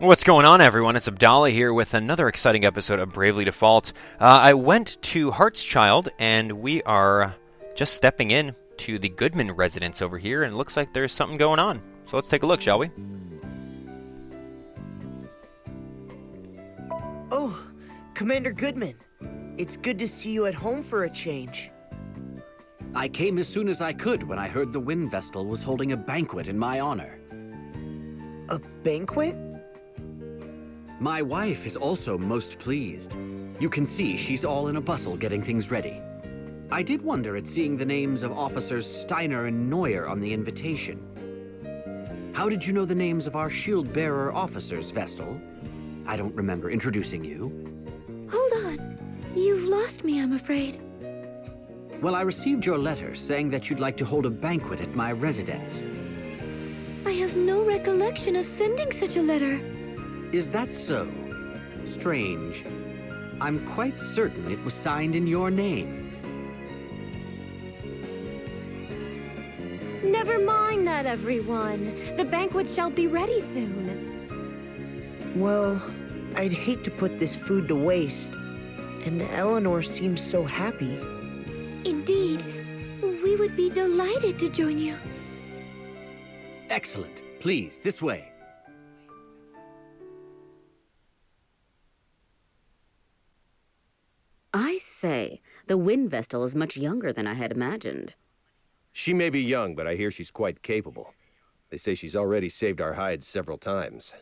What's going on, everyone? It's Abdallah here with another exciting episode of Bravely Default. I went to Heartschild, and we are just stepping in to the Goodman Residence over here, and it looks like there's something going on. So let's take a look, shall we? Oh, Commander Goodman. It's good to see you at home for a change. I came as soon as I could when I heard the Wind Vestal was holding a banquet in my honor. A banquet? My wife is also most pleased. You can see she's all in a bustle getting things ready. I did wonder at seeing the names of Officers Steiner and Neuer on the invitation. How did you know the names of our shield-bearer officers, Vestal? I don't remember introducing you. Hold on. You've lost me, I'm afraid. Well, I received your letter saying that you'd like to hold a banquet at my residence. I have no recollection of sending such a letter. Is that so? Strange. I'm quite certain it was signed in your name. Never mind that, everyone. The banquet shall be ready soon. Well, I'd hate to put this food to waste. And Eleanor seems so happy. Indeed. We would be delighted to join you. Excellent. Please, this way. I say, the Wind Vestal is much younger than I had imagined. She may be young, but I hear she's quite capable. They say she's already saved our hides several times.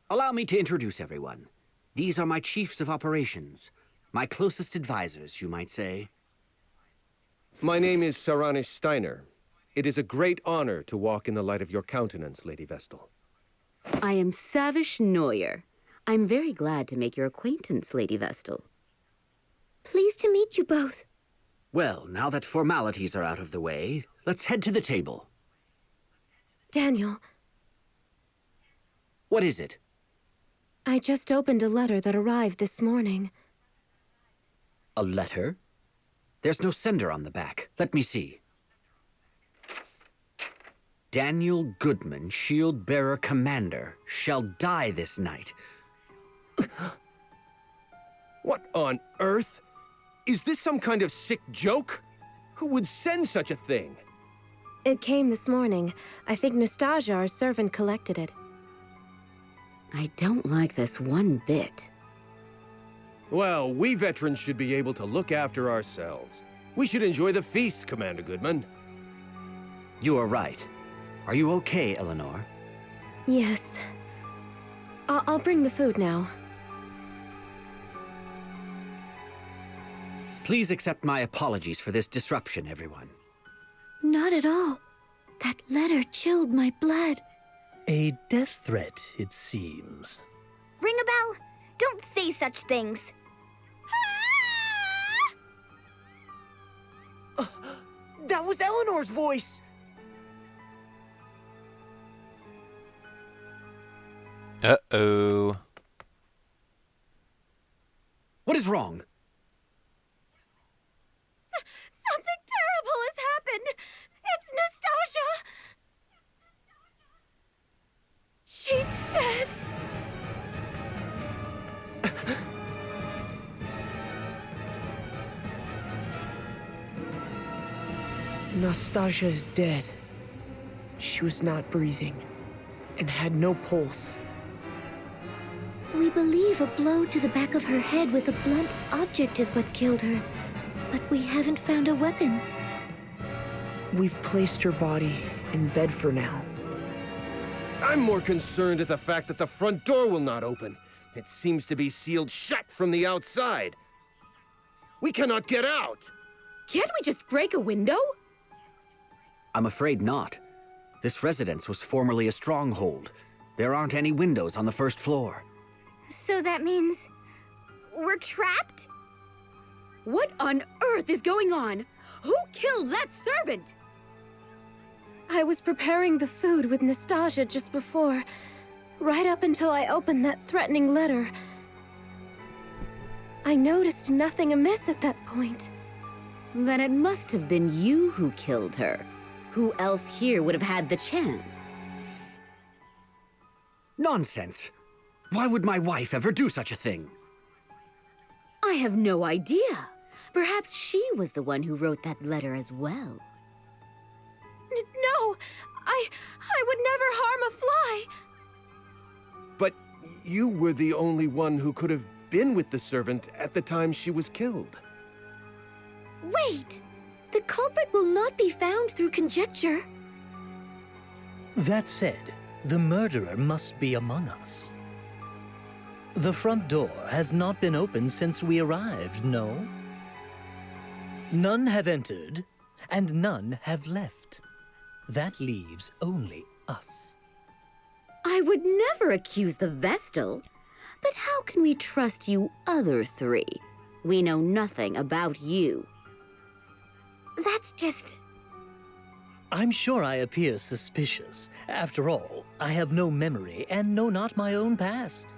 Allow me to introduce everyone. These are my chiefs of operations. My closest advisors, you might say. My name is Saranish Steiner. It is a great honor to walk in the light of your countenance, Lady Vestal. I am Savish Neuer. I'm very glad to make your acquaintance, Lady Vestal. Pleased to meet you both. Well, now that formalities are out of the way, let's head to the table. Daniel, What is it? I just opened a letter that arrived this morning. A letter? There's no sender on the back. Let me see. Daniel Goodman, Shield-Bearer Commander, shall die this night. What on earth? Is this some kind of sick joke? Who would send such a thing? It came this morning. I think Nastasia, our servant, collected it. I don't like this one bit. Well, we veterans should be able to look after ourselves. We should enjoy the feast, Commander Goodman. You are right. Are you okay, Eleanor? Yes. I'll bring the food now. Please accept my apologies for this disruption, everyone. Not at all. That letter chilled my blood. A death threat, it seems. Ring a bell. Don't say such things. That was Eleanor's voice! Uh-oh. What is wrong? Something terrible has happened! It's Nastasia! She's dead! Nastasia is dead. She was not breathing and had no pulse. We believe a blow to the back of her head with a blunt object is what killed her. But we haven't found a weapon. We've placed her body in bed for now. I'm more concerned at the fact that the front door will not open. It seems to be sealed shut from the outside. We cannot get out! Can't we just break a window? I'm afraid not. This residence was formerly a stronghold. There aren't any windows on the first floor. So that means we're trapped? What on earth is going on? Who killed that servant? I was preparing the food with Nastasia just before, right up until I opened that threatening letter. I noticed nothing amiss at that point. Then it must have been you who killed her. Who else here would have had the chance? Nonsense. Why would my wife ever do such a thing? I have no idea. Perhaps she was the one who wrote that letter as well. No! I would never harm a fly! But you were the only one who could have been with the servant at the time she was killed. Wait! The culprit will not be found through conjecture. That said, the murderer must be among us. The front door has not been opened since we arrived, no? None have entered, and none have left. That leaves only us. I would never accuse the Vestal. But how can we trust you other three? We know nothing about you. That's just... I'm sure I appear suspicious. After all, I have no memory and know not my own past.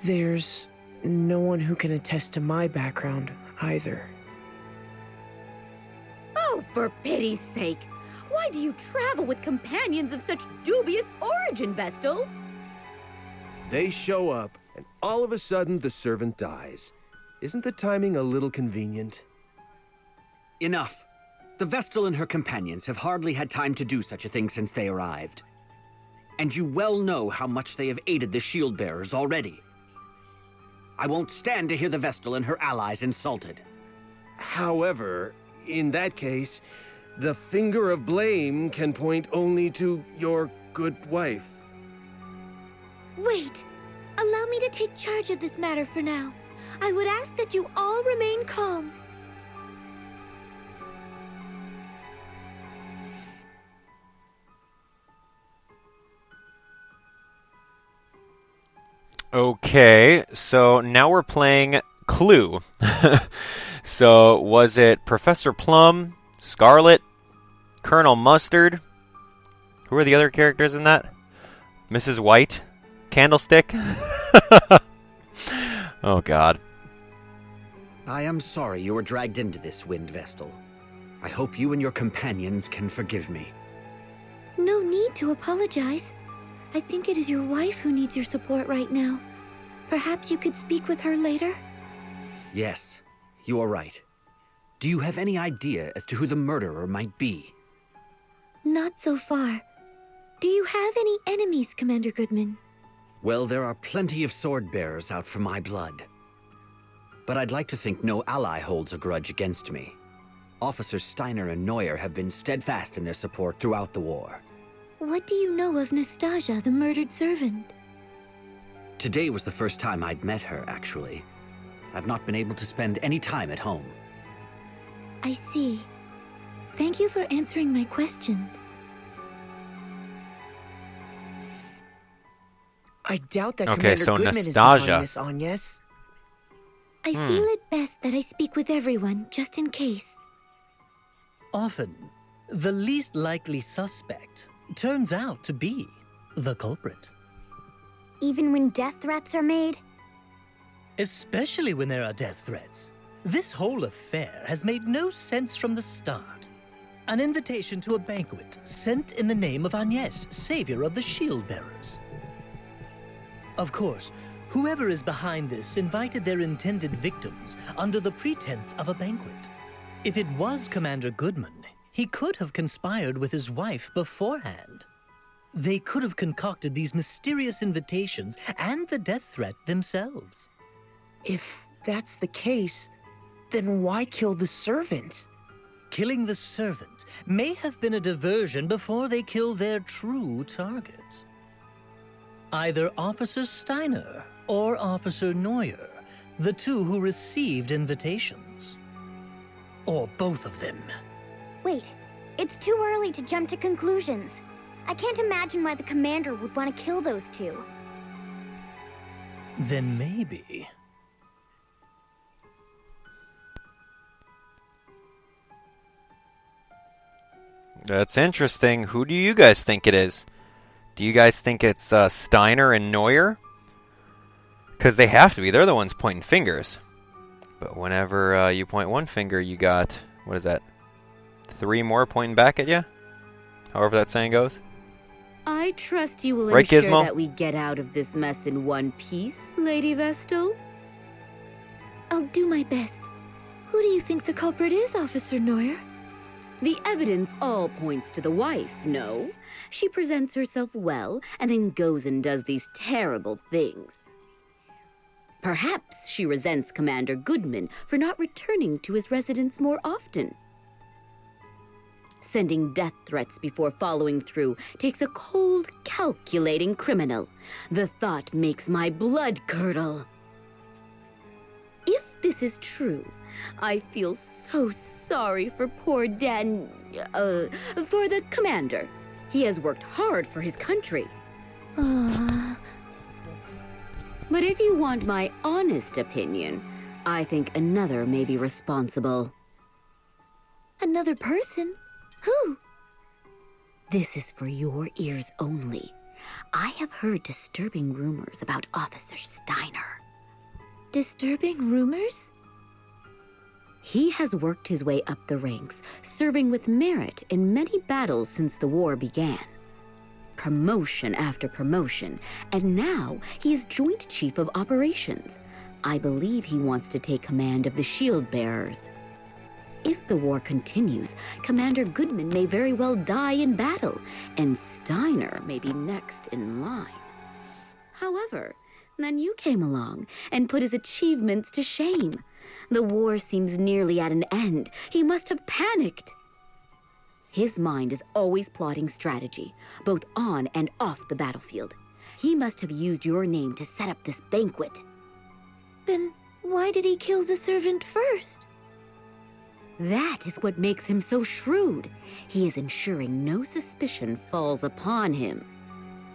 There's no one who can attest to my background either. Oh, for pity's sake! Why do you travel with companions of such dubious origin, Vestal? They show up, and all of a sudden the servant dies. Isn't the timing a little convenient? Enough. The Vestal and her companions have hardly had time to do such a thing since they arrived. And you well know how much they have aided the shield-bearers already. I won't stand to hear the Vestal and her allies insulted. However, in that case, the finger of blame can point only to your good wife. Wait! Allow me to take charge of this matter for now. I would ask that you all remain calm. Okay, so now we're playing Clue. So, was it Professor Plum, Scarlet, Colonel Mustard? Who are the other characters in that? Mrs. White? Candlestick? Oh, God. I am sorry you were dragged into this, Wind Vestal. I hope you and your companions can forgive me. No need to apologize. I think it is your wife who needs your support right now. Perhaps you could speak with her later? Yes, you are right. Do you have any idea as to who the murderer might be? Not so far. Do you have any enemies, Commander Goodman? Well, there are plenty of sword-bearers out for my blood. But I'd like to think no ally holds a grudge against me. Officers Steiner and Neuer have been steadfast in their support throughout the war. What do you know of Nastasia, the murdered servant? Today was the first time I'd met her, actually. I've not been able to spend any time at home. I see. Thank you for answering my questions. I doubt that Okay, Commander so Goodman Nastasia. is behind this, Agnes. I feel it best that I speak with everyone, just in case. Often, the least likely suspect turns out to be the culprit. Even when death threats are made? Especially when there are death threats. This whole affair has made no sense from the start. An invitation to a banquet sent in the name of Agnes, savior of the shield-bearers. Of course, whoever is behind this invited their intended victims under the pretense of a banquet. If it was Commander Goodman, he could have conspired with his wife beforehand. They could have concocted these mysterious invitations and the death threat themselves. If that's the case, then why kill the servant? Killing the servant may have been a diversion before they killed their true target. Either Officer Steiner or Officer Neuer, the two who received invitations. Or both of them. Wait, it's too early to jump to conclusions. I can't imagine why the commander would want to kill those two. Then maybe... That's interesting. Who do you guys think it is? Do you guys think it's Steiner and Neuer? Because they have to be. They're the ones pointing fingers. But whenever you point one finger, you got, what is that? 3 more pointing back at you? However that saying goes. I trust you will Right, ensure Gizmo? that we get out of this mess in one piece, Lady Vestal. I'll do my best. Who do you think the culprit is, Officer Neuer? The evidence all points to the wife, no? She presents herself well and then goes and does these terrible things. Perhaps she resents Commander Goodman for not returning to his residence more often. Sending death threats before following through takes a cold, calculating criminal. The thought makes my blood curdle. If this is true, I feel so sorry for poor for the commander. He has worked hard for his country. But if you want my honest opinion, I think another may be responsible. Another person? Who? This is for your ears only. I have heard disturbing rumors about Officer Steiner. Disturbing rumors? He has worked his way up the ranks, serving with merit in many battles since the war began. Promotion after promotion, and now he is Joint Chief of Operations. I believe he wants to take command of the shield bearers. If the war continues, Commander Goodman may very well die in battle, and Steiner may be next in line. However, then you came along and put his achievements to shame. The war seems nearly at an end. He must have panicked. His mind is always plotting strategy, both on and off the battlefield. He must have used your name to set up this banquet. Then why did he kill the servant first? That is what makes him so shrewd. He is ensuring no suspicion falls upon him.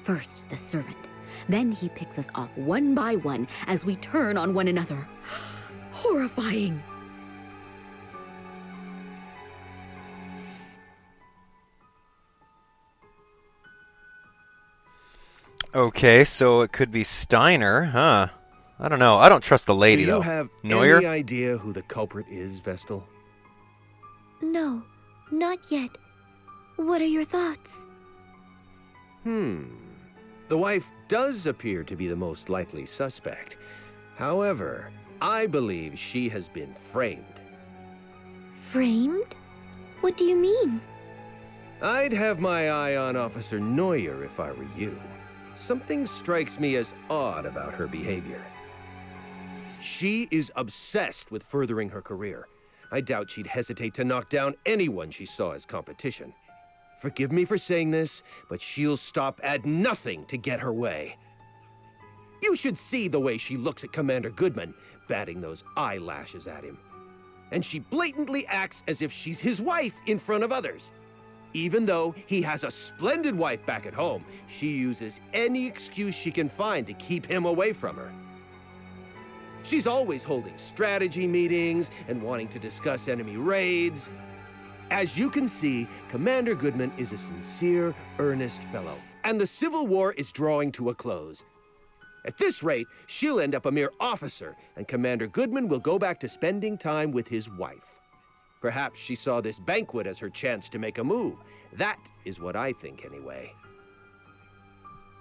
First, the servant. Then he picks us off one by one as we turn on one another. Horrifying. Okay, so it could be Steiner, huh? I don't know. I don't trust the lady, Do you though. have Neuer? any idea who the culprit is, Vestal? No, not yet. What are your thoughts? The wife does appear to be the most likely suspect. However, I believe she has been framed. Framed? What do you mean? I'd have my eye on Officer Neuer if I were you. Something strikes me as odd about her behavior. She is obsessed with furthering her career. I doubt she'd hesitate to knock down anyone she saw as competition. Forgive me for saying this, but she'll stop at nothing to get her way. You should see the way she looks at Commander Goodman, batting those eyelashes at him. And she blatantly acts as if she's his wife in front of others. Even though he has a splendid wife back at home, she uses any excuse she can find to keep him away from her. She's always holding strategy meetings and wanting to discuss enemy raids. As you can see, Commander Goodman is a sincere, earnest fellow, and the Civil War is drawing to a close. At this rate, she'll end up a mere officer, and Commander Goodman will go back to spending time with his wife. Perhaps she saw this banquet as her chance to make a move. That is what I think, anyway.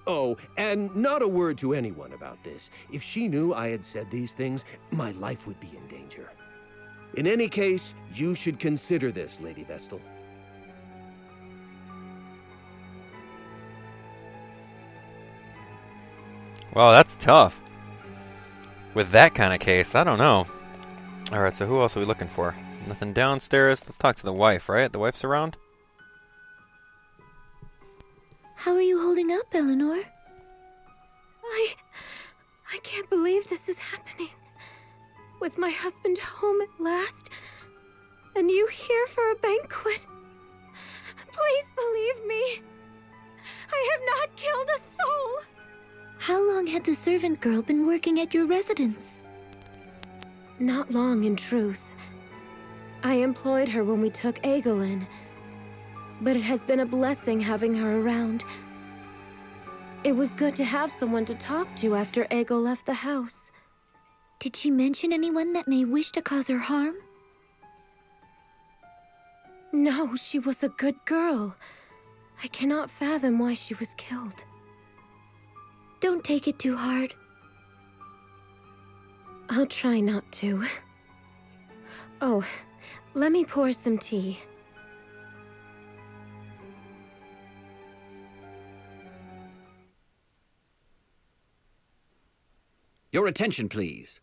Oh, and not a word to anyone about this. If she knew I had said these things, my life would be in danger. In any case, you should consider this, Lady Vestal. Well, that's tough. With that kind of case, I don't know. Alright, so who else are we looking for? Nothing downstairs. Let's talk to the wife, right? The wife's around? How are you holding up, Eleanor? I can't believe this is happening. With my husband home at last, and you here for a banquet. Please believe me. I have not killed a soul. How long had the servant girl been working at your residence? Not long, in truth. I employed her when we took Egil in, but it has been a blessing having her around. It was good to have someone to talk to after Egil left the house. Did she mention anyone that may wish to cause her harm? No, she was a good girl. I cannot fathom why she was killed. Don't take it too hard. I'll try not to. Oh, let me pour some tea. Your attention, please.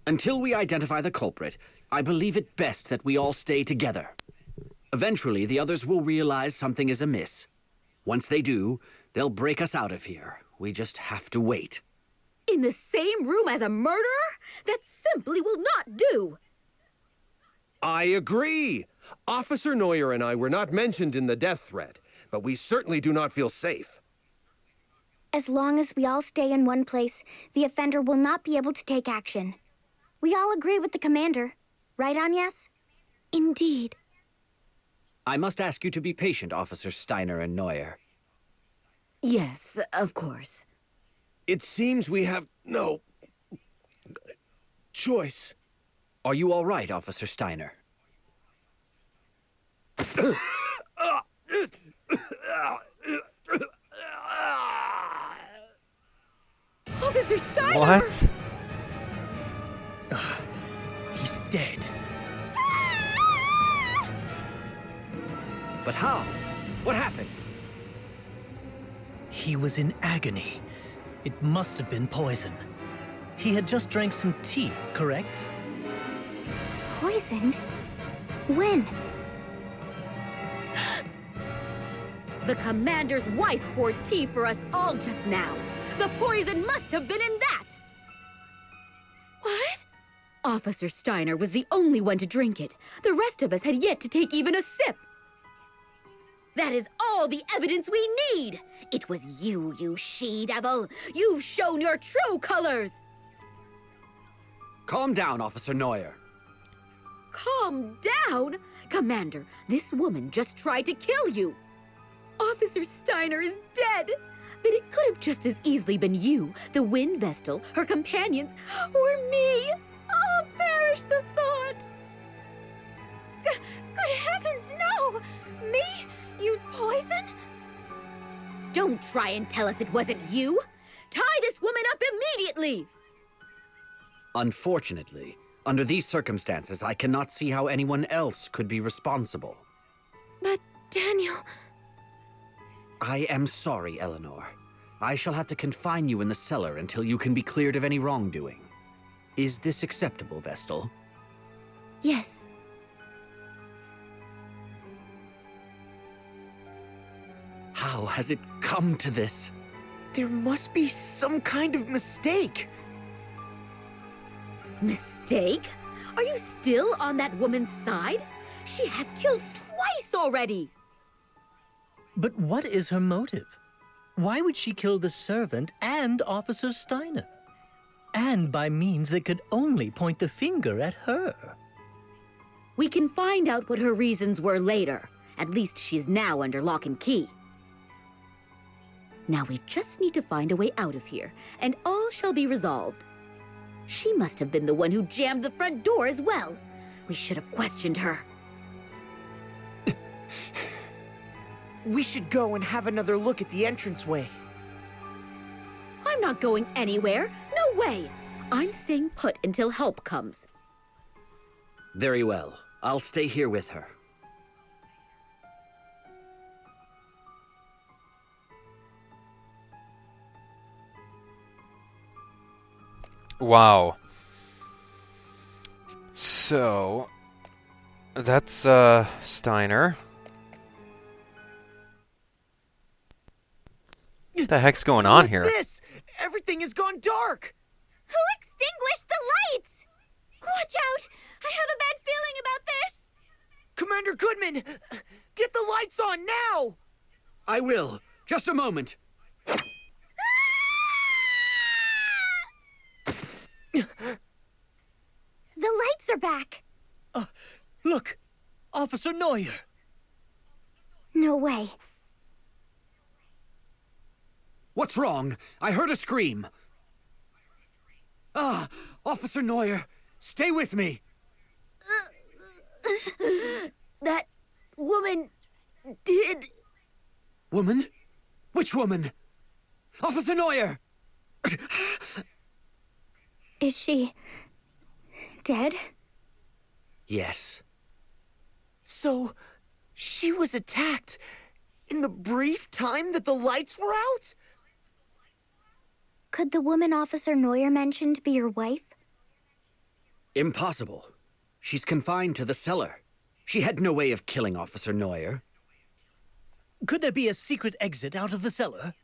Until we identify the culprit, I believe it best that we all stay together. Eventually, the others will realize something is amiss. Once they do, they'll break us out of here. We just have to wait. In the same room as a murderer? That simply will not do! I agree! Officer Neuer and I were not mentioned in the death threat, but we certainly do not feel safe. As long as we all stay in one place, the offender will not be able to take action. We all agree with the commander. Right, Agnes? Indeed. I must ask you to be patient, Officer Steiner and Neuer. Yes, of course. It seems we have no choice. Are you all right, Officer Steiner? Officer Steiner! What? He's dead. But how? What happened? He was in agony. It must have been poison. He had just drank some tea, correct? Poisoned? When? The commander's wife poured tea for us all just now. The poison must have been in that! What? Officer Steiner was the only one to drink it. The rest of us had yet to take even a sip. That is all the evidence we need! It was you, you she-devil! You've shown your true colors! Calm down, Officer Neuer. Calm down? Commander, this woman just tried to kill you. Officer Steiner is dead. But it could have just as easily been you, the Wind Vestal, her companions, or me. Oh, perish the thought. Good heavens, no! Me? Use poison? Don't try and tell us it wasn't you. Tie this woman up immediately. Unfortunately, under these circumstances, I cannot see how anyone else could be responsible. But, Daniel... I am sorry, Eleanor. I shall have to confine you in the cellar until you can be cleared of any wrongdoing. Is this acceptable, Vestal? Yes. How has it come to this? There must be some kind of mistake. Mistake? Are you still on that woman's side? She has killed twice already! But what is her motive? Why would she kill the servant and Officer Steiner? And by means that could only point the finger at her. We can find out what her reasons were later. At least she is now under lock and key. Now we just need to find a way out of here, and all shall be resolved. She must have been the one who jammed the front door as well. We should have questioned her. We should go and have another look at the entranceway. I'm not going anywhere. No way. I'm staying put until help comes. Very well. I'll stay here with her. Wow. So, that's, Steiner. What the heck's going on here? What's this? Everything has gone dark! Who extinguished the lights? Watch out! I have a bad feeling about this! Commander Goodman! Get the lights on now! I will. Just a moment. The lights are back. Look! Officer Neuer! No way. What's wrong? I heard a scream. Ah, Officer Neuer, stay with me. That woman did... Woman? Which woman? Officer Neuer! Is she... dead? Yes. So, she was attacked in the brief time that the lights were out? Could the woman Officer Neuer mentioned be your wife? Impossible. She's confined to the cellar. She had no way of killing Officer Neuer. Could there be a secret exit out of the cellar?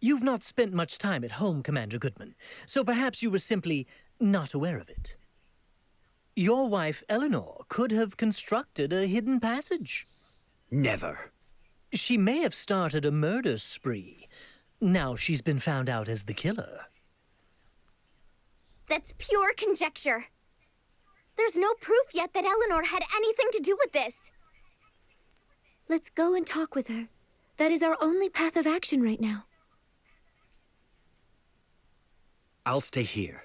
You've not spent much time at home, Commander Goodman, so perhaps you were simply not aware of it. Your wife, Eleanor, could have constructed a hidden passage. Never. She may have started a murder spree. Now she's been found out as the killer. That's pure conjecture. There's no proof yet that Eleanor had anything to do with this. Let's go and talk with her. That is our only path of action right now. I'll stay here.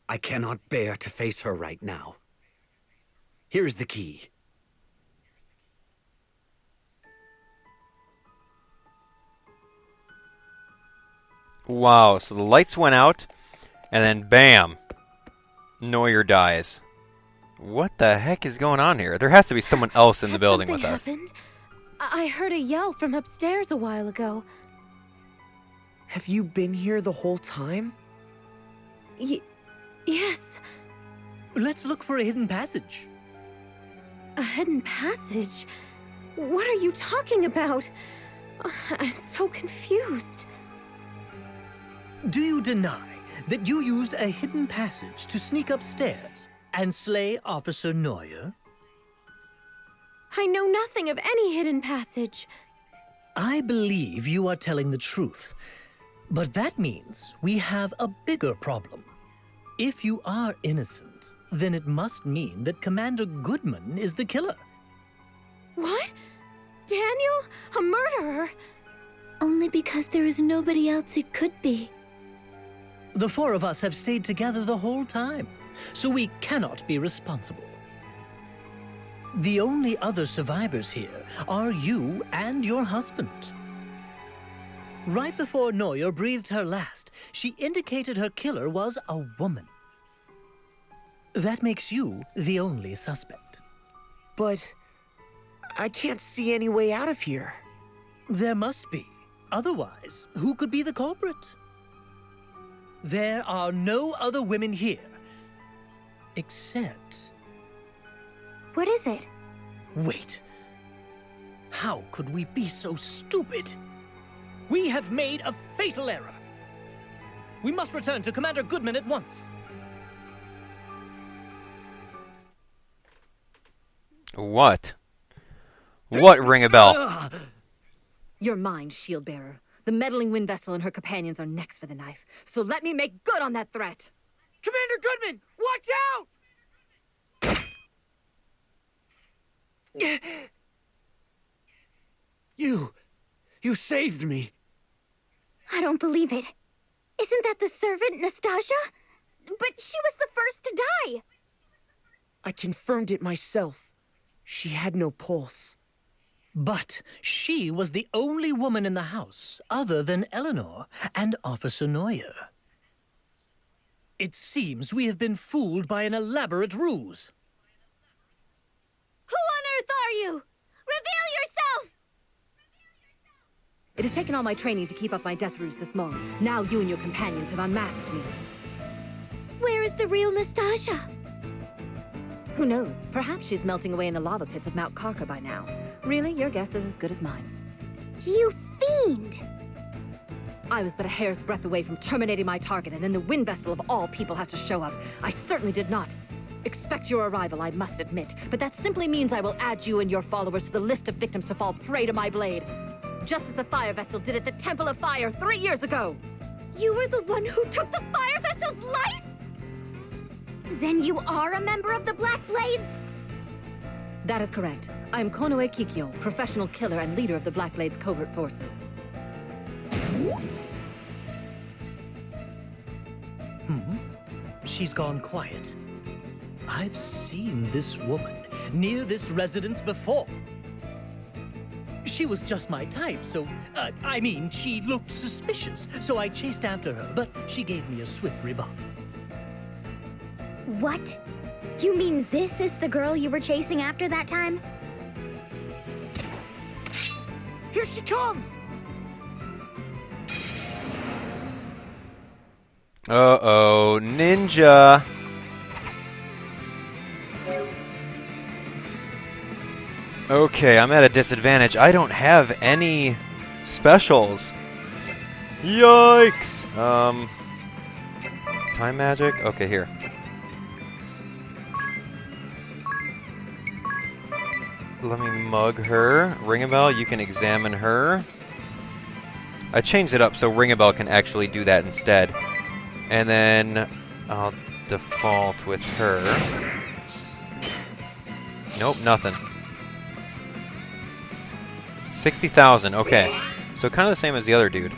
I cannot bear to face her right now. Here's the key. Wow, so the lights went out, and then bam, Neuer dies. What the heck is going on here? There has to be someone else in the building with us. Happened? I heard a yell from upstairs a while ago. Have you been here the whole time? Yes. Let's look for a hidden passage. A hidden passage? What are you talking about? I'm so confused. Do you deny that you used a hidden passage to sneak upstairs and slay Officer Neuer? I know nothing of any hidden passage. I believe you are telling the truth, but that means we have a bigger problem. If you are innocent, then it must mean that Commander Goodman is the killer. What? Daniel? A murderer? Only because there is nobody else it could be. The four of us have stayed together the whole time, so we cannot be responsible. The only other survivors here are you and your husband. Right before Neuer breathed her last, she indicated her killer was a woman. That makes you the only suspect. But I can't see any way out of here. There must be. Otherwise, who could be the culprit? There are no other women here. Except... What is it? Wait. How could we be so stupid? We have made a fatal error. We must return to Commander Goodman at once. What? What, ring a bell? You're mine, shield bearer. The meddling wind vessel and her companions are next for the knife. So let me make good on that threat. Commander Goodman, watch out! You saved me. I don't believe it. Isn't that the servant, Nastasia? But she was the first to die. I confirmed it myself. She had no pulse. But she was the only woman in the house other than Eleanor and Officer Neuer. It seems we have been fooled by an elaborate ruse. Who on earth are you? Reveal yourself! It has taken all my training to keep up my death ruse this long. Now you and your companions have unmasked me. Where is the real Nastasia? Who knows? Perhaps she's melting away in the lava pits of Mount Karka by now. Really, your guess is as good as mine. You fiend! I was but a hair's breadth away from terminating my target, and then the wind vessel of all people has to show up. I certainly did not expect your arrival, I must admit, but that simply means I will add you and your followers to the list of victims to fall prey to my blade. Just as the fire vessel did at the Temple of Fire 3 years ago. You were the one who took the fire vessel's life? Then you are a member of the Black Blades? That is correct. I am Konoe Kikyo, professional killer and leader of the Black Blades covert forces. She's gone quiet. I've seen this woman near this residence before. She was just my type, so, I mean, she looked suspicious, so I chased after her, but she gave me a swift rebuff. What? You mean this is the girl you were chasing after that time? Here she comes! Uh-oh, ninja. Okay, I'm at a disadvantage. I don't have any specials. Yikes! Time magic? Okay, here. Let me mug her. Ring a bell, you can examine her. I changed it up so Ring a bell can actually do that instead. And then I'll default with her. Nope, nothing. 60,000, okay. So kind of the same as the other dude.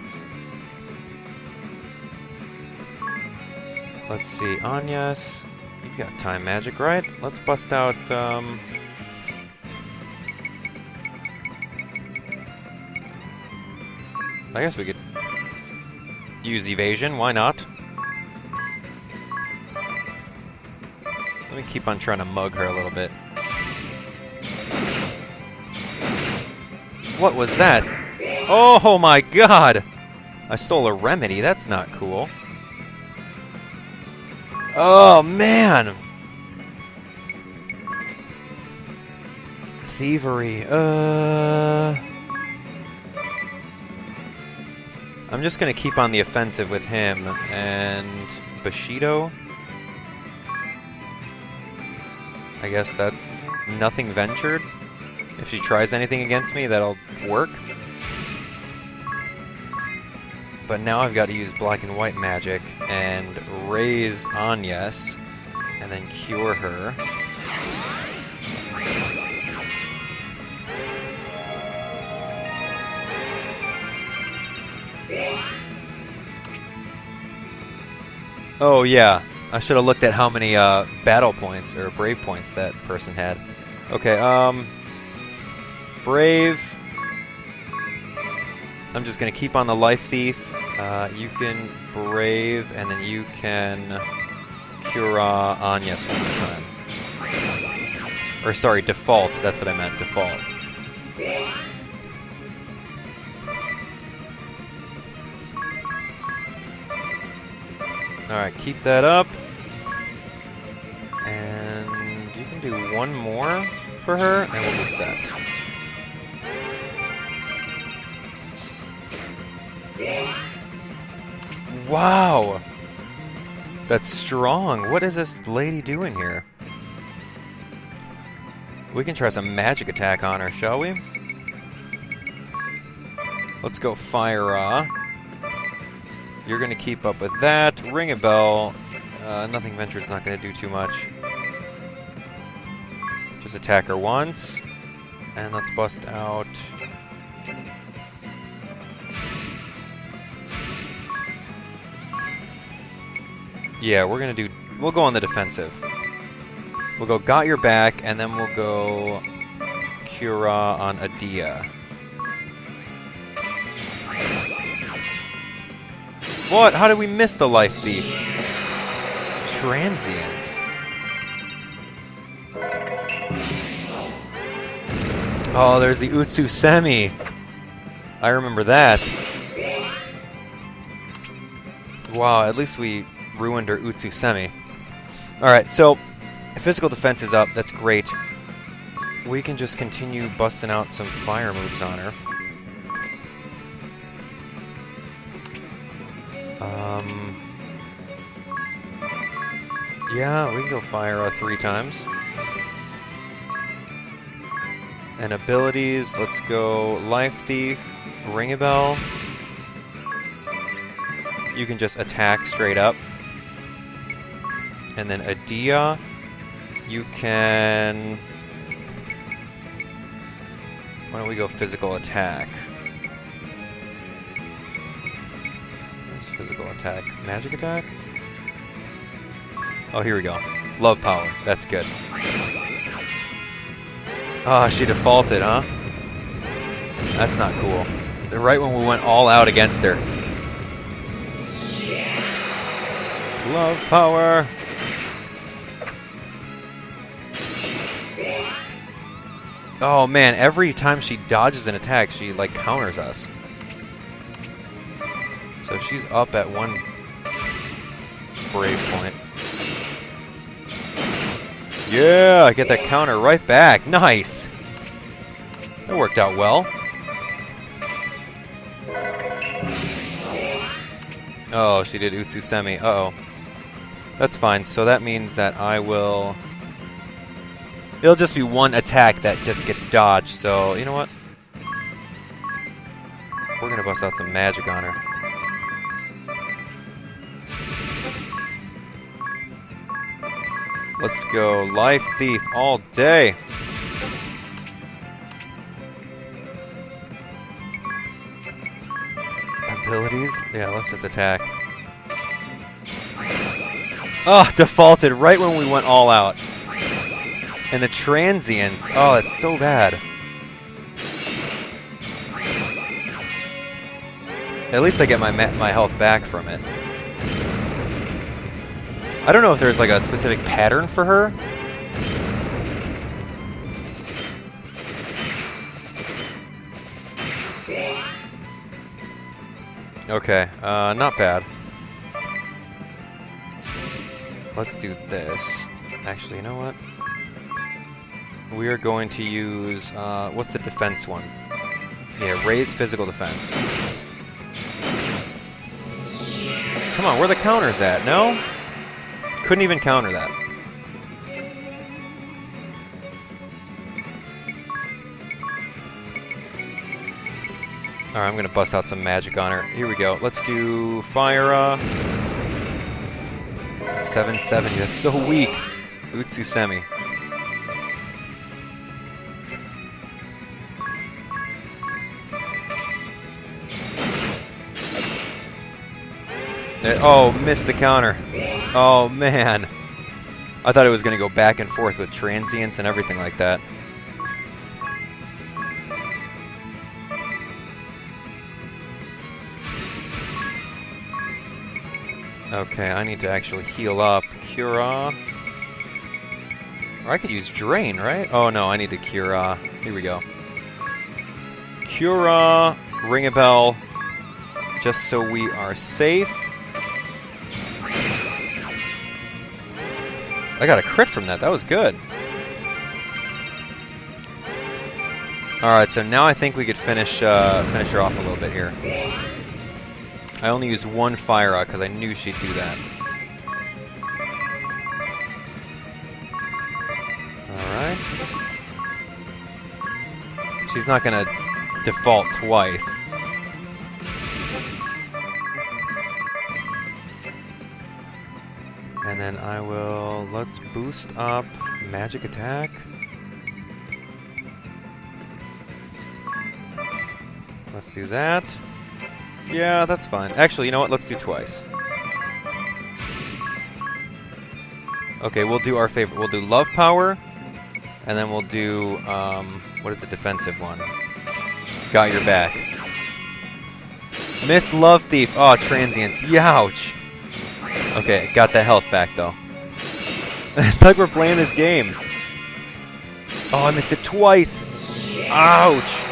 Let's see, Agnes. You've got time magic, right? Let's bust out, I guess we could use evasion, why not? Let me keep on trying to mug her a little bit. What was that? Oh my god! I stole a remedy, that's not cool. Oh man! Thievery, I'm just gonna keep on the offensive with him, and Bushido? I guess that's nothing ventured. If she tries anything against me, that'll work. But now I've got to use black and white magic and raise Agnes, and then cure her. Oh yeah, I should have looked at how many battle points or brave points that person had. Okay, brave. I'm just gonna keep on the life thief. You can brave, and then you can cure Agnes one time. Or sorry, default. That's what I meant. Default. Alright, keep that up. And you can do one more for her, and we'll be set. Wow! That's strong. What is this lady doing here? We can try some magic attack on her, shall we? Let's go fire. You're going to keep up with that. Ring a bell. Nothing ventured's not going to do too much. Just attack her once. And let's bust out. Yeah, we're going to do... We'll go on the defensive. We'll go got your back, and then we'll go Cura on Adia. What? How did we miss the life thief? Transient. Oh, there's the Utsusemi. I remember that. Wow, at least we ruined her Utsusemi. Alright, so physical defense is up. That's great. We can just continue busting out some fire moves on her. Yeah, we can go fire 3 times. And abilities, let's go Life Thief, Ring a Bell. You can just attack straight up. And then Adia, you can... Why don't we go physical attack? There's physical attack. Magic attack? Oh, here we go. Love power. That's good. Ah, she defaulted, huh? That's not cool. Right when we went all out against her. Love power. Oh man, every time she dodges an attack, she like counters us. So she's up at one brave point. Yeah, I get that counter right back. Nice. That worked out well. Oh, she did Utsusemi. Uh-oh. That's fine. So that means that I will... It'll just be one attack that just gets dodged. So, you know what? We're going to bust out some magic on her. Let's go Life Thief all day. Abilities? Yeah, let's just attack. Oh, defaulted right when we went all out. And the transients. Oh, that's so bad. At least I get my health back from it. I don't know if there's like a specific pattern for her. Okay, not bad. Let's do this. Actually, you know what? We are going to use, what's the defense one? Yeah, raise physical defense. Come on, where are the counters at? No? Couldn't even counter that. Alright, I'm gonna bust out some magic on her. Here we go. Let's do fire, 770. That's so weak. Utsusemi. Oh, missed the counter. Oh, man. I thought it was going to go back and forth with transients and everything like that. Okay, I need to actually heal up. Cura. Or I could use Drain, right? Oh, no, I need to Cura. Here we go. Cura. Ring a bell. Just so we are safe. I got a crit from that. That was good. Alright, so now I think we could finish her off a little bit here. I only used one fire out because I knew she'd do that. Alright. She's not going to default twice. And then I will, let's boost up magic attack. Let's do that. Yeah, that's fine. Actually, you know what? Let's do twice. Okay, we'll do our favorite. We'll do love power. And then we'll do, what is the defensive one? Got your back. Miss Love Thief. Oh, transients. Youch. Okay, got that health back, though. It's like we're playing this game. Oh, I missed it twice. Ouch.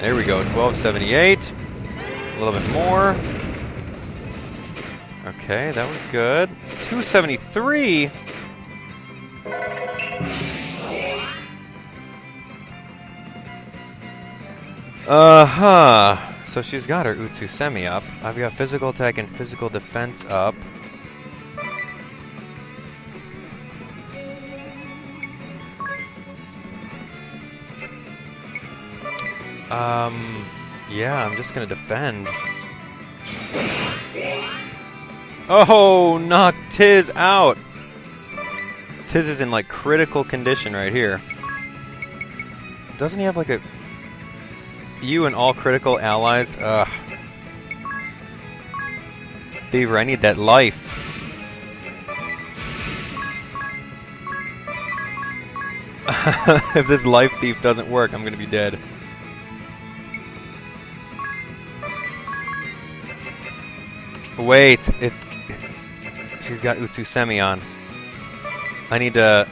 There we go, 1278. A little bit more. Okay, that was good. 273. So she's got her Utsusemi up. I've got physical attack and physical defense up. Yeah, I'm just gonna defend. Oh, knock Tiz out. Tiz is in like critical condition right here. Doesn't he have like a... You and all critical allies? Ugh. Fever, I need that life. If this life thief doesn't work, I'm gonna be dead. Wait, she's got Utsusemi on. I need to...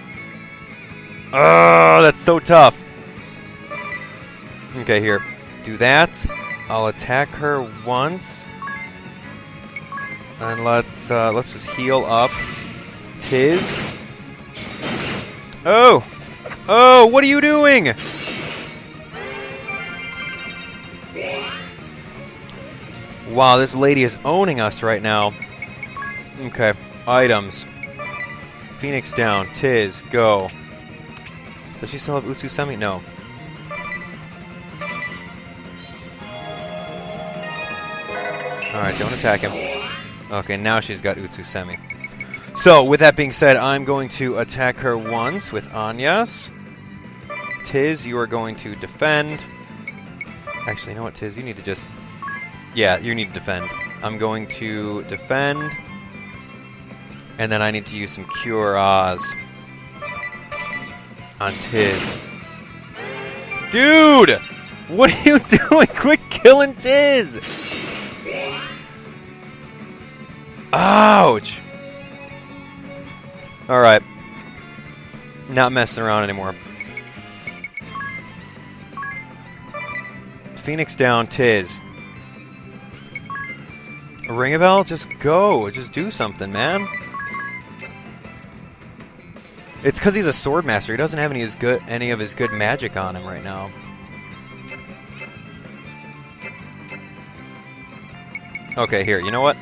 Oh, that's so tough. Okay, here. Do that. I'll attack her once. And let's just heal up. Tiz. Oh! Oh, what are you doing? Wow, this lady is owning us right now. Okay, items. Phoenix down. Tiz, go. Does she still have Utsusemi? No. Alright, don't attack him. Okay, now she's got Utsusemi. So, with that being said, I'm going to attack her once with Anyas. Tiz, you are going to defend. Actually, you know what, Tiz? You need to just... Yeah, you need to defend. I'm going to defend. And then I need to use some Cure Oz on Tiz. Dude! What are you doing? Quit killing Tiz! Ouch! Alright. Not messing around anymore. Phoenix down, Tiz. Ring a bell? Just go. Just do something, man. It's because he's a sword master. He doesn't have any of his good magic on him right now. Okay, here. You know what?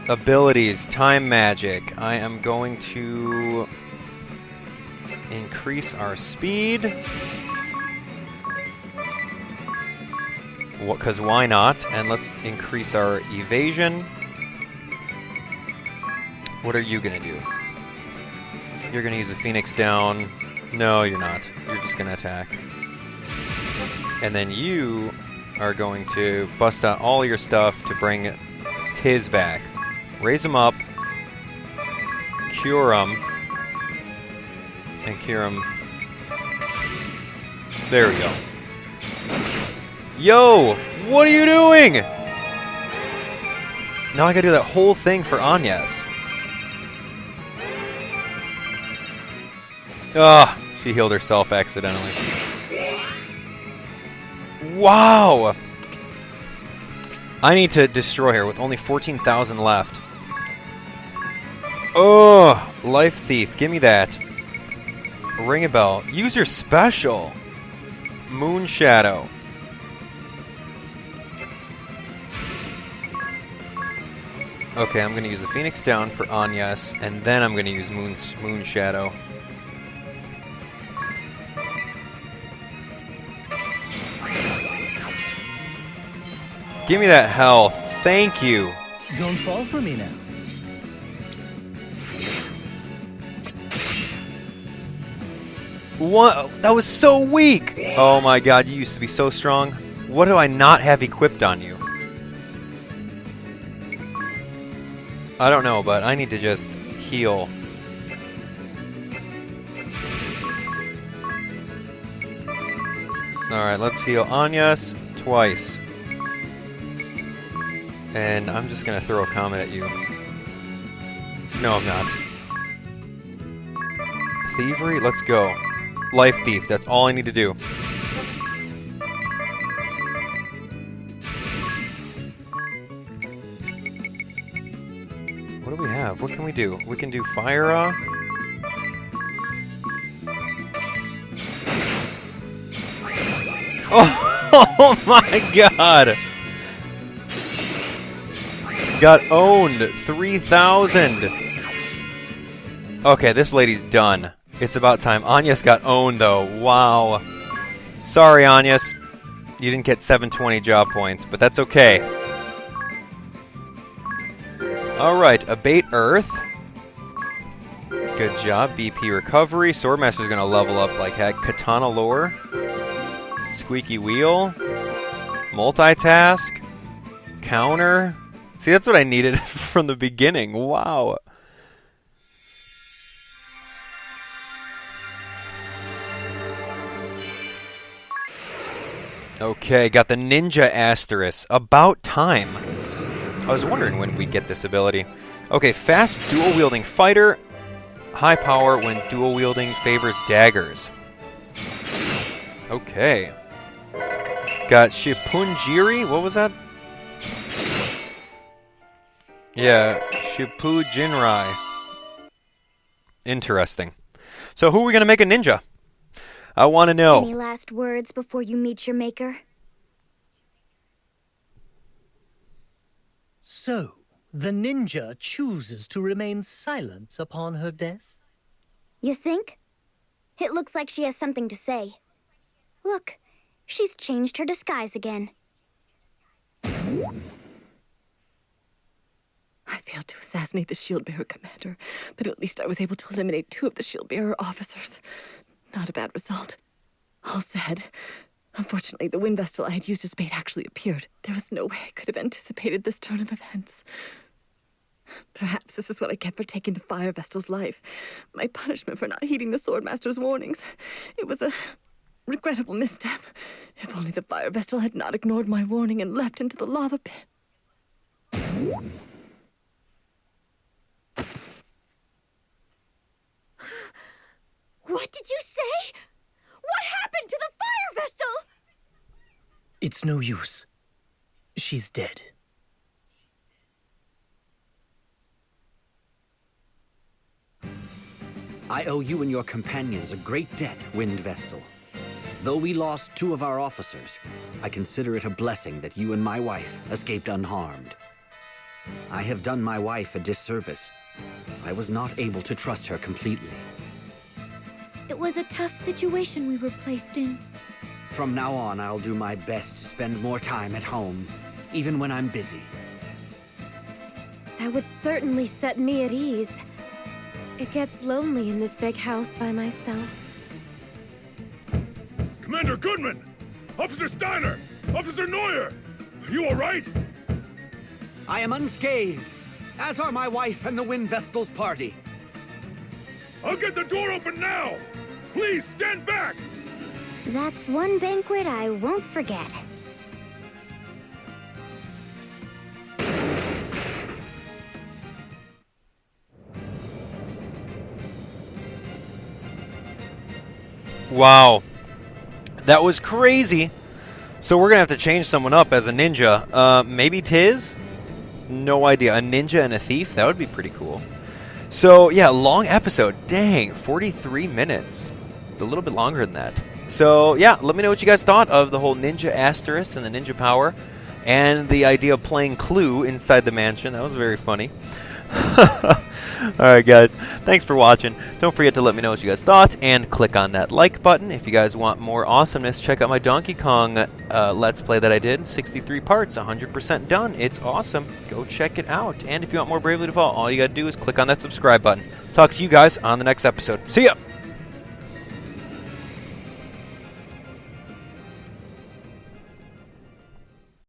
Abilities. Time magic. I am going to increase our speed. Because why not? And let's increase our evasion. What are you going to do? You're going to use a Phoenix down. No, you're not. You're just going to attack. And then you are going to bust out all your stuff to bring Tiz back. Raise him up. Cure him. And cure him. There we go. Yo! What are you doing? Now I gotta do that whole thing for Anyas. Ah, she healed herself accidentally. Wow! I need to destroy her with only 14,000 left. Oh, Life Thief, give me that. Ring a bell. Use your special. Moon Shadow. Okay, I'm going to use the Phoenix down for Anyas, and then I'm going to use Moon Shadow. Give me that health. Thank you. Don't fall for me now. What? That was so weak. Oh my god, you used to be so strong. What do I not have equipped on you? I don't know, but I need to just heal. Alright, let's heal Anyas twice. And I'm just gonna throw a comment at you. No, I'm not. Thievery? Let's go. Life Thief, that's all I need to do. What do we have? What can we do? We can do Fire. Oh my god! Got owned. 3,000. Okay, this lady's done. It's about time. Anyas got owned, though. Wow. Sorry, Anyas. You didn't get 720 job points, but that's okay. Alright, Abate Earth. Good job. BP Recovery. Swordmaster's going to level up like heck. Katana Lore. Squeaky Wheel. Multitask. Counter. See, that's what I needed from the beginning. Wow. Okay, got the Ninja Asterisk. About time. I was wondering when we'd get this ability. Okay, fast dual-wielding fighter. High power when dual-wielding favors daggers. Okay. Got Shippunjiri. What was that? Yeah, Shippu Jinrai. Interesting. So who are we going to make a ninja? I want to know. Any last words before you meet your maker? So, the ninja chooses to remain silent upon her death? You think? It looks like she has something to say. Look, she's changed her disguise again. I failed to assassinate the shield-bearer commander, but at least I was able to eliminate 2 of the shield-bearer officers. Not a bad result. All said, unfortunately, the wind vessel I had used as bait actually appeared. There was no way I could have anticipated this turn of events. Perhaps this is what I get for taking the fire vessel's life. My punishment for not heeding the Swordmaster's warnings. It was a regrettable misstep. If only the fire vessel had not ignored my warning and leapt into the lava pit. What did you say? What happened to the fire vessel? It's no use. She's dead. I owe you and your companions a great debt, Wind Vestal. Though we lost 2 of our officers, I consider it a blessing that you and my wife escaped unharmed. I have done my wife a disservice. I was not able to trust her completely. It was a tough situation we were placed in. From now on, I'll do my best to spend more time at home, even when I'm busy. That would certainly set me at ease. It gets lonely in this big house by myself. Commander Goodman! Officer Steiner! Officer Neuer! Are you all right? I am unscathed, as are my wife and the Wind Vestal's party. I'll get the door open now! Please stand back! That's one banquet I won't forget. Wow. That was crazy. So we're going to have to change someone up as a ninja. Maybe Tiz? No idea. A ninja and a thief? That would be pretty cool. So, yeah, long episode. Dang, 43 minutes. A little bit longer than that. So, yeah, let me know what you guys thought of the whole ninja asterisk and the ninja power. And the idea of playing Clue inside the mansion. That was very funny. Alright guys, thanks for watching. Don't forget to let me know what you guys thought, and click on that like button. If you guys want more awesomeness, check out my Donkey Kong Let's Play that I did. 63 parts, 100% done. It's awesome. Go check it out. And if you want more Bravely Default, all you gotta do is click on that subscribe button. Talk to you guys on the next episode. See ya!